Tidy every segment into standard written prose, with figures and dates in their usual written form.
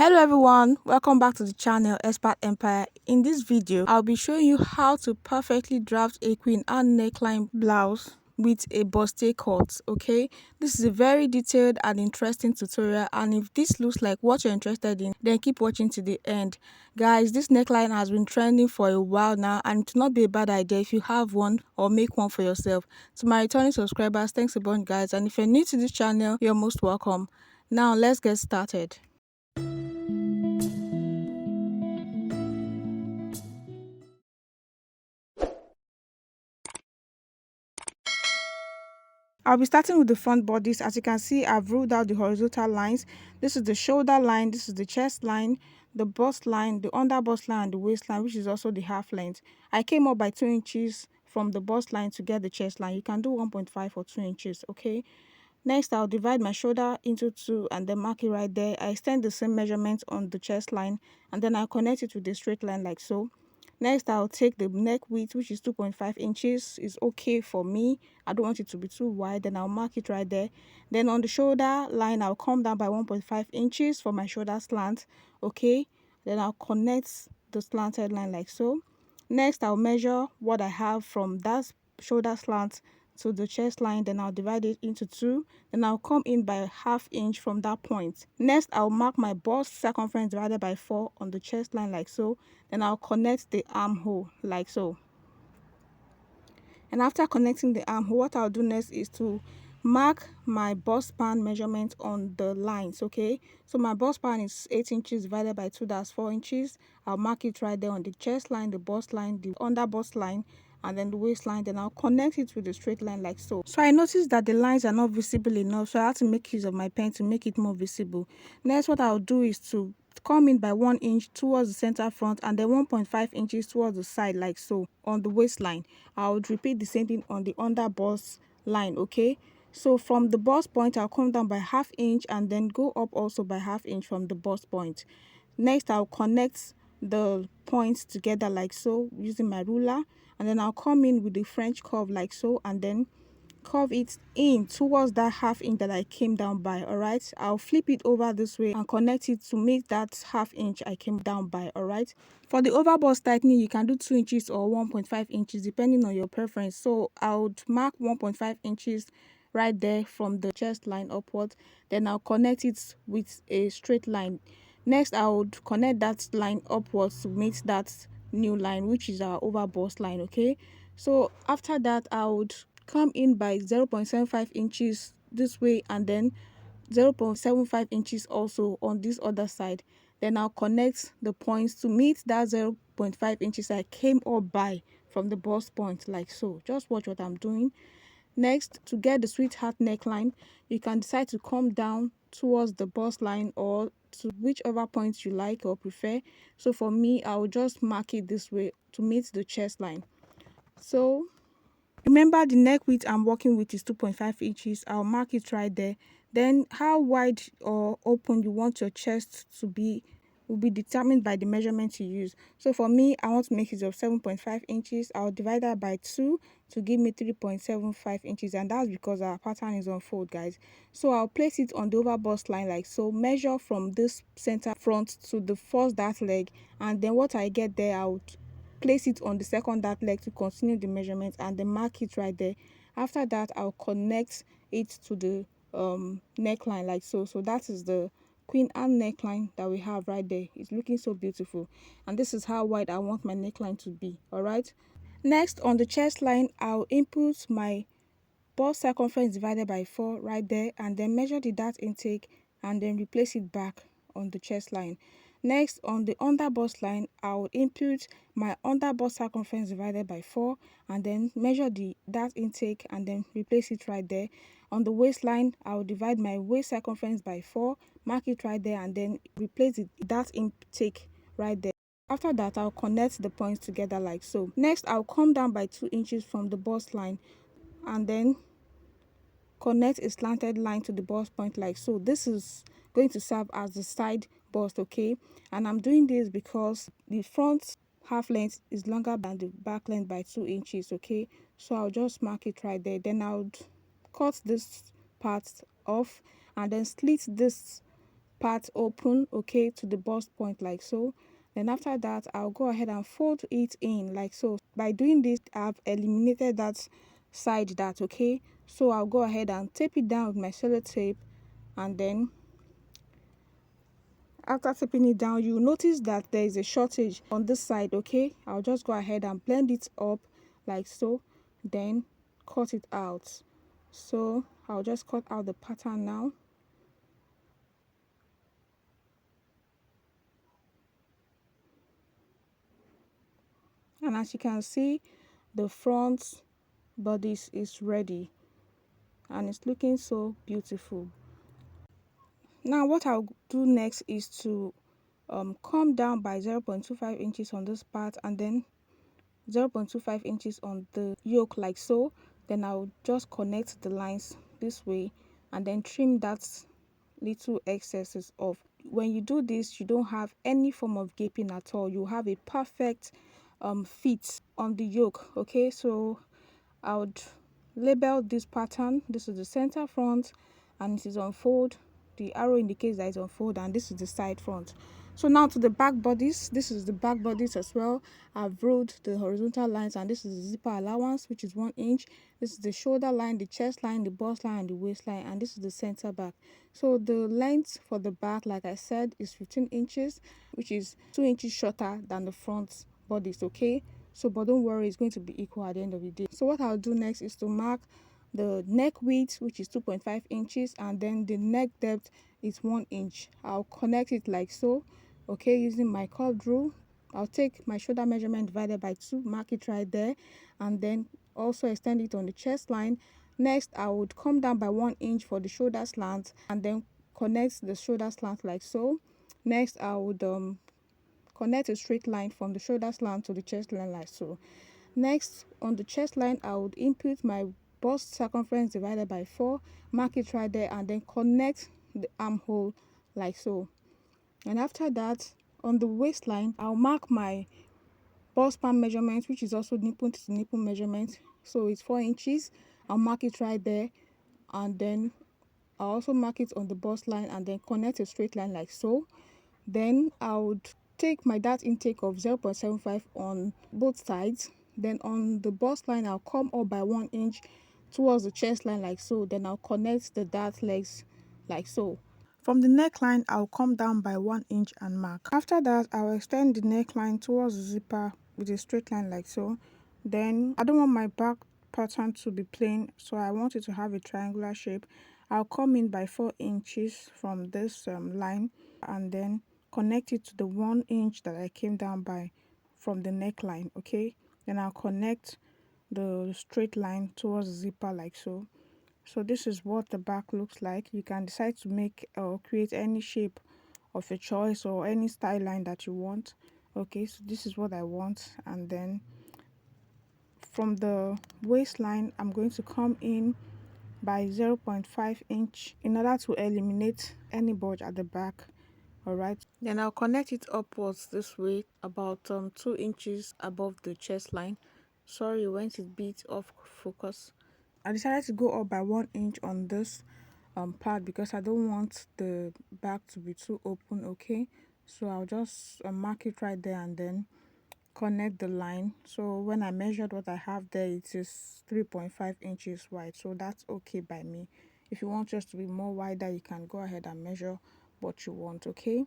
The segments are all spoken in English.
Hello everyone, welcome back to the channel Expert Empire. In this video, I'll be showing you how to perfectly draft a queen and neckline blouse with a bustier cut. Okay, this is a very detailed and interesting tutorial, and if this looks like what you're interested in, then keep watching to the end. Guys, this neckline has been trending for a while now, and it will not be a bad idea if you have one or make one for yourself. To my returning subscribers, thanks a bunch guys, and if you're new to this channel, you're most welcome. Now let's get started. I'll be starting with the front bodice. As you can see, I've ruled out the horizontal lines. This is the shoulder line, this is the chest line, the bust line, the under bust line, and the waistline, which is also the half length. I came up by 2 inches from the bust line to get the chest line. You can do 1.5 or 2 inches, okay? Next, I'll divide my shoulder into 2 and then mark it right there. I extend the same measurement on the chest line and then I'll connect it with a straight line like so. Next, I'll take the neck width, which is 2.5 inches. Is okay for me. I don't want it to be too wide. Then I'll mark it right there. Then on the shoulder line, I'll come down by 1.5 inches for my shoulder slant. Okay. Then I'll connect the slanted line like so. Next, I'll measure what I have from that shoulder slant to the chest line. Then I'll divide it into 2. Then I'll come in by ½ inch from that point. Next, I'll mark my bust circumference divided by 4 on the chest line like so. Then I'll connect the armhole like so. And after connecting the armhole, what I'll do next is to mark my bust span measurement on the lines. Okay, so my bust span is 8 inches divided by 2, that's 4 inches. I'll mark it right there on the chest line, the bust line, the under bust line, and then the waistline. Then I'll connect it with a straight line like so. So I noticed that the lines are not visible enough, so I had to make use of my pen to make it more visible. Next, what I'll do is to come in by 1 inch towards the center front and then 1.5 inches towards the side like so on the waistline. I would repeat the same thing on the under bust line. Okay, so from the bust point, I'll come down by ½ inch and then go up also by ½ inch from the bust point. Next, I'll connect the points together like so using my ruler, and then I'll come in with the French curve like so and then curve it in towards that ½ inch that I came down by. All right, I'll flip it over this way and connect it to meet that ½ inch I came down by. All right, for the overbust tightening, you can do 2 inches or 1.5 inches depending on your preference. So I would mark 1.5 inches right there from the chest line upwards. Then I'll connect it with a straight line. Next, I would connect that line upwards to meet that new line, which is our overbust line. Okay, so after that, I would come in by 0.75 inches this way and then 0.75 inches also on this other side. Then I'll connect the points to meet that 0.5 inches I came up by from the bust point like so. Just watch what I'm doing. Next, to get the sweetheart neckline, you can decide to come down towards the bust line or to whichever point you like or prefer. So for me, I will just mark it this way to meet the chest line. So remember, the neck width I'm working with is 2.5 inches. I'll mark it right there. Then how wide or open you want your chest to be will be determined by the measurement you use. So for me, I want to make it of 7.5 inches. I'll divide that by 2 to give me 3.75 inches, and that's because our pattern is on fold, guys. So I'll place it on the over bust line like so. Measure from this center front to the first dart leg, and then what I get there, I would place it on the second dart leg to continue the measurement and then mark it right there. After that, I'll connect it to the neckline like so. So that is the queen and neckline that we have right there. It's looking so beautiful, and this is how wide I want my neckline to be. All right, next on the chest line, I'll input my bust circumference divided by 4 right there and then measure the dart intake and then replace it back on the chest line. Next, on the under bust line, I will input my under bust circumference divided by 4 and then measure the dart intake and then replace it right there. On the waistline, I will divide my waist circumference by 4, mark it right there and then replace the dart intake right there. After that, I'll connect the points together like so. Next, I'll come down by 2 inches from the bust line and then connect a slanted line to the bust point like so. This is going to serve as the side bust. Okay, and I'm doing this because the front half length is longer than the back length by 2 inches. Okay, so I'll just mark it right there. Then I'll cut this part off and then slit this part open, okay, to the bust point like so. Then after that, I'll go ahead and fold it in like so. By doing this, I've eliminated that side that, okay. So I'll go ahead and tape it down with my sellotape, and then after taping it down, you notice that there is a shortage on this side, okay. I'll just go ahead and blend it up like so, then cut it out. So I'll just cut out the pattern now. And as you can see, the front bodice is ready and it's looking so beautiful. Now what I'll do next is to come down by 0.25 inches on this part, and then 0.25 inches on the yoke like so. Then I'll just connect the lines this way and then trim that little excesses off. When you do this, you don't have any form of gaping at all. You have a perfect fit on the yoke, okay. So I would label this pattern. This is the center front and it is on fold. The arrow indicates that it's on fold, and this is the side front. So now to the back bodice. This is the back bodice as well. I've ruled the horizontal lines, and this is the zipper allowance, which is 1 inch. This is the shoulder line, the chest line, the bust line, and the waistline, and this is the center back. So the length for the back, like I said, is 15 inches, which is 2 inches shorter than the front bodice, okay. So but don't worry, it's going to be equal at the end of the day. So what I'll do next is to mark the neck width, which is 2.5 inches, and then the neck depth is 1 inch. I'll connect it like so, okay, using my curved rule. I'll take my shoulder measurement divided by 2, mark it right there, and then also extend it on the chest line. Next, I would come down by 1 inch for the shoulder slant, and then connect the shoulder slant like so. Next, I would connect a straight line from the shoulder slant to the chest line like so. Next, on the chest line, I would input my bust circumference divided by 4, mark it right there, and then connect the armhole like so. And after that, on the waistline, I'll mark my bust span measurement, which is also nipple to nipple measurement. So it's 4 inches. I'll mark it right there, and then I'll also mark it on the bust line and then connect a straight line like so. Then I would take my dart intake of 0.75 on both sides. Then on the bust line, I'll come up by 1 inch towards the chest line like so. Then I'll connect the dart legs like so. From the neckline, I'll come down by 1 inch and mark. After that, I'll extend the neckline towards the zipper with a straight line like so. Then I don't want my back pattern to be plain, so I want it to have a triangular shape. I'll come in by 4 inches from this line, and then connect it to the 1 inch that I came down by from the neckline, okay. Then I'll connect the straight line towards the zipper like so. So this is what the back looks like. You can decide to make or create any shape of your choice or any style line that you want. Okay, so this is what I want. And then from the waistline, I'm going to come in by 0.5 inch in order to eliminate any bulge at the back. All right, then I'll connect it upwards this way, about 2 inches above the chest line. Sorry, it went a bit off focus. I decided to go up by 1 inch on this part because I don't want the back to be too open, okay. So I'll just mark it right there and then connect the line. So when I measured what I have there, it is 3.5 inches wide, so that's okay by me. If you want yours to be more wider, you can go ahead and measure what you want, okay.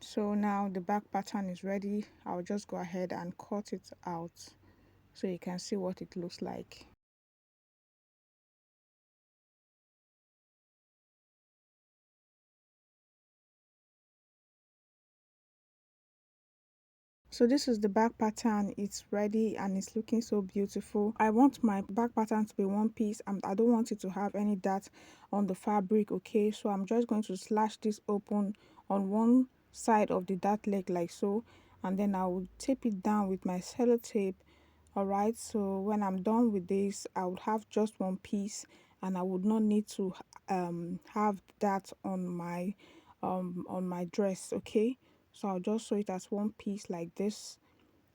So now the back pattern is ready. I'll just go ahead and cut it out so you can see what it looks like. So this is the back pattern. It's ready and it's looking so beautiful. I want my back pattern to be one piece, and I don't want it to have any dart on the fabric, okay. So I'm just going to slash this open on one side of the dart leg like so, and then I will tape it down with my sellotape. All right, so when I'm done with this, I would have just one piece and I would not need to have that on my dress, okay. So I'll just sew it as one piece like this.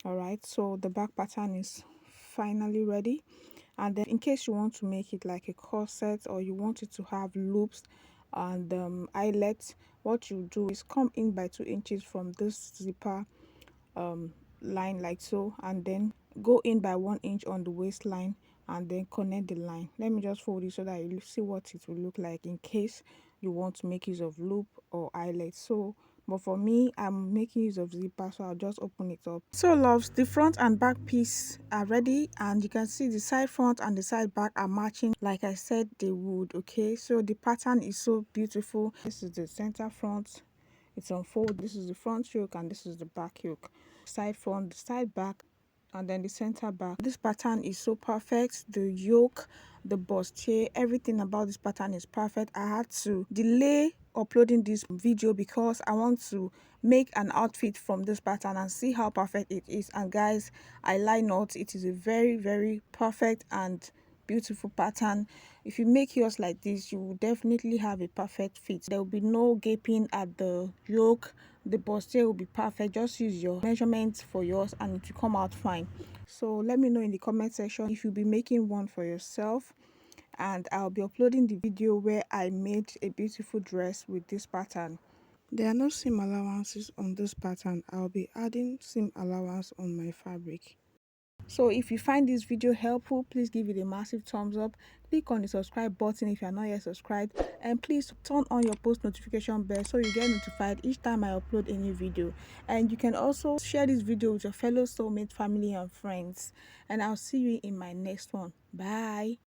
All right, so the back pattern is finally ready. And then in case you want to make it like a corset or you want it to have loops, and eyelet, what you do is come in by 2 inches from this zipper um line like so, and then go in by 1 inch on the waistline, and then connect the line. Let me just fold it so that you see what it will look like in case you want to make use of loop or eyelet. So but for me, I'm making use of zipper, so I'll just open it up. So loves, the front and back piece are ready, and you can see the side front and the side back are matching like I said they would. Okay, so the pattern is so beautiful. This is the center front, it's unfold. This is the front yoke and this is the back yoke. Side front, the side back, and then the center back. This pattern is so perfect. The yoke, the bustier, everything about this pattern is perfect. I had to delay uploading this video because I want to make an outfit from this pattern and see how perfect it is. And guys, I lie not, it is a very perfect and beautiful pattern. If you make yours like this, you will definitely have a perfect fit. There will be no gaping at the yoke. The bustier will be perfect. Just use your measurements for yours and it will come out fine. So let me know in the comment section if you'll be making one for yourself, and I'll be uploading the video where I made a beautiful dress with this pattern. There are no seam allowances on this pattern. I'll be adding seam allowance on my fabric. So if you find this video helpful, please give it a massive thumbs up. Click on the subscribe button if you are not yet subscribed, and please turn on your post notification bell so you get notified each time I upload a new video. And you can also share this video with your fellow soulmate, family and friends, and I'll see you in my next one. Bye.